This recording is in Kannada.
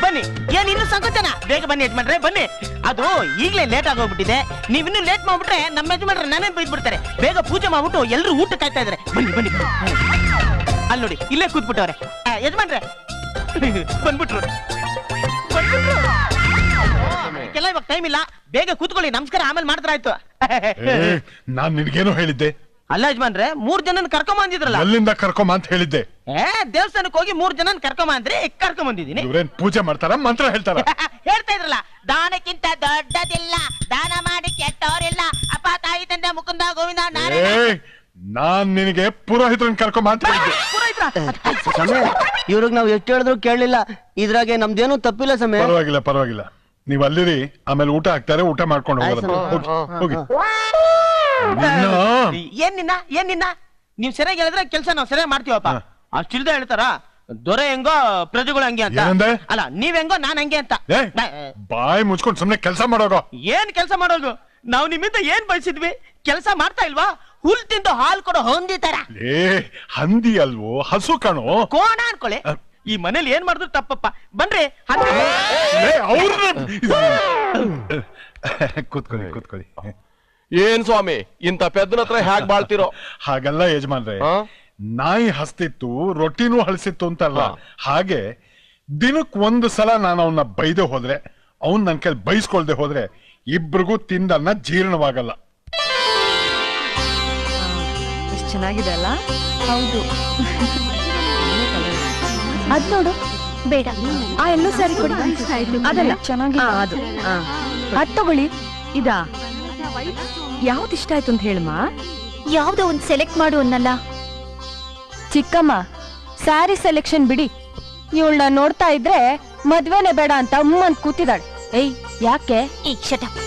ಬನ್ನಿ. ಏನ್ ಇನ್ನು ಸಂಕೋಚನ? ಬೇಗ ಬನ್ನಿ ಯಜಮಾನ್ರೆ, ಬನ್ನಿ. ಅದು ಈಗಲೇ ಲೇಟ್ ಆಗೋಗ್ಬಿಟ್ಟಿದೆ. ನೀವಿನ್ನೂ ಲೇಟ್ ಮಾಡ್ಬಿಟ್ರೆ ನಮ್ಮ ಯಜಮಾನ್ರೆ ನಾನೇನ್ ಬೈದ್ಬಿಡ್ತಾರೆ. ಬೇಗ ಪೂಜೆ ಮಾಡ್ಬಿಟ್ಟು ಎಲ್ಲರೂ ಊಟ ಕಾಯ್ತಾ ಇದಾರೆ. ಬನ್ನಿ ಬನ್ನಿ. ಅಲ್ಲಿ ನೋಡಿ, ಇಲ್ಲೇ ಕೂತ್ಬಿಟ್ಟವ್ರೆ ಯಜಮಾನ್ರೆ. ಬಂದ್ಬಿಟ್ರು. ಕೆಲ ಇವಾಗ ಟೈಮ್ ಇಲ್ಲ, ಬೇಗ ಕೂತ್ಕೊಳ್ಳಿ. ನಮಸ್ಕಾರ ಆಮೇಲೆ ಮಾಡಿದ್ರ ಆಯ್ತು. ನಾನ್ ನಿನ್ಗೇನು ಹೇಳಿದ್ದೆ? ಅಲ್ಲ ಯಜಮಾನ್ರೆ, 3 ಜನನ ಕರ್ಕೊಂಡ್ ಬಂದಿದ್ರಲ್ಲ. ಎಲ್ಲಿಂದ ಕರ್ಕೊಂಬ ಅಂತ ಹೇಳಿದ್ದೆ? ದೇವಸ್ಥಾನಕ್ಕೆ ಹೋಗಿ 3 ಜನನ ಕರ್ಕೊಂಡ್ ಅಂದ್ರೆ ಕರ್ಕೊಂಡ್ ಬಂದಿದ್ದೀನಿ. ಇವ್ರೇನ್ ಪೂಜೆ ಮಾಡ್ತಾರ, ಮಂತ್ರ ಹೇಳ್ತಾರ? ಹೇಳ್ತಾ ಇದ್ರಲ್ಲ, ದಾನಕ್ಕಿಂತ ದೊಡ್ಡದಿಲ್ಲ, ದಾನ ಮಾಡಿ ಕೆಟ್ಟವರಿಲ್ಲ, ಅಪ್ಪ ತಾಯಿ ತಂದೆ ಮುಕುಂದ ಗೋವಿಂದ. ನಾನ್ ನಿನಗೆ ಪುರೋಹಿತ್ರನ್ ಕರ್ಕೊಂಬ ಅಂತ ಹೇಳಿದ್ದೆ. ಇವ್ರಿಗೆ ನಾವ್ ಎಷ್ಟು ಹೇಳಿದ್ರು ಕೇಳಲಿಲ್ಲ. ಇದ್ರಾಗೆ ನಮ್ದೇನು ತಪ್ಪಿಲ್ಲ ಸಮಯ. ಪರವಾಗಿಲ್ಲ ಪರವಾಗಿಲ್ಲ, ನೀವ್ ಅಲ್ಲಿರಿ. ಆಮೇಲೆ ಊಟ ಹಾಕ್ತಾರೆ, ಊಟ ಮಾಡ್ಕೊಂಡು ಹೋಗಿ. ಏನ್ ನಿನ್ನ ನೀವ್ ಸರಿಯಾಗಿ ಹೇಳಿದ್ರೆ ಕೆಲ್ಸ ನಾವ್ ಸರಿಯಾಗಿ ಮಾಡ್ತೀವಪ್ಪ. ಅಷ್ಟಿಲ್ದ ಹೇಳ್ತಾರ ದೊರೆ ಹೆಂಗೋ ಪ್ರಜೆಗಳು ಹಂಗೆ ಅಂತ. ಅಲ್ಲ, ನೀವ್ ಹೆಂಗೋ ನಾನ್ ಹಂಗೆ ಅಂತ. ಬಾಯ್ ಮುಚ್ಕೊಂಡು ಸುಮ್ನೆ ಕೆಲ್ಸ ಮಾಡೋಗೋ. ಏನ್ ಕೆಲ್ಸ ಮಾಡೋದು? ನಾವ್ ನಿಮ್ಮಿಂದ ಏನ್ ಬಯಸಿದ್ವಿ? ಕೆಲ್ಸ ಮಾಡ್ತಾ ಇಲ್ವಾ? ಹುಲ್ ತಿಂದು ಹಾಲ್ ಕೊಡೋ ಹಂದಿ ತರ. ಹಂದಿ ಅಲ್ವೋ, ಹಸು ಕಣೋ. ಕೋಣ ಅನ್ಕೊಳ್ಳಿ. ಈ ಮನೇಲಿ ಏನ್ ಮಾಡಿದ್ರು ತಪ್ಪಪ್ಪ. ಬನ್ರಿ. ಕೂತ್ಕೊಳ್ಳಿ. ಏನ್ ಸ್ವಾಮಿ, ಇಂತ ಪೆದ್ದನ ಹತ್ರ ಹ್ಯಾಕ್ ಬಾಳ್ತಿರೋ? ಹಾಗಲ್ಲ ಯಜಮಾನ್ರೆ, ನಾಯಿ ಹಸ್ತಿತ್ತು, ರೊಟ್ಟಿನೂ ಹಳಸಿತ್ತು ಅಂತಲ್ಲ. ಹಾಗೆ ದಿನಕ್ 1 ಸಲ ನಾನು ಅವನ್ನ ಬೈದೆ ಹೋದ್ರೆ, ಅವನ್ ನನ್ ಕೈಲಿ ಬೈಸ್ಕೊಳ್ದೆ ಹೋದ್ರೆ ಇಬ್ರಿಗೂ ತಿಂದನ್ನ ಜೀರ್ಣವಾಗಲ್ಲ. ಎಷ್ಟು ಚೆನ್ನಾಗಿದೆ ಅಲ್ಲ? ಹೌದು. ಅದ್ ನೋಡು. ಬೇಡ, ಆ ಎಲ್ಲೋ ಸ್ಯಾರಿ ಕೊಡಿ. ಅದಲ್ಲ, ಚೆನ್ನಾಗಿ. ಅದು ಅದ್ ತಗೊಳ್ಳಿ. ಇದಾ ಯಾವ್ದು ಇಷ್ಟ ಆಯ್ತು ಅಂತ ಹೇಳಮ್ಮ. ಯಾವ್ದೋ ಒಂದ್ ಸೆಲೆಕ್ಟ್ ಮಾಡು ಅನ್ನಲ್ಲ. ಚಿಕ್ಕಮ್ಮ, ಸ್ಯಾರಿ ಸೆಲೆಕ್ಷನ್ ಬಿಡಿ. ಇವಳನ್ನ ನೋಡ್ತಾ ಇದ್ರೆ ಮದ್ವೆನೆ ಬೇಡ ಅಂತ ಅಂತ ಕೂತಿದ್ದಾಳೆ. ಏಯ್, ಯಾಕೆ? ಈ ಶಟ್ ಅಪ್.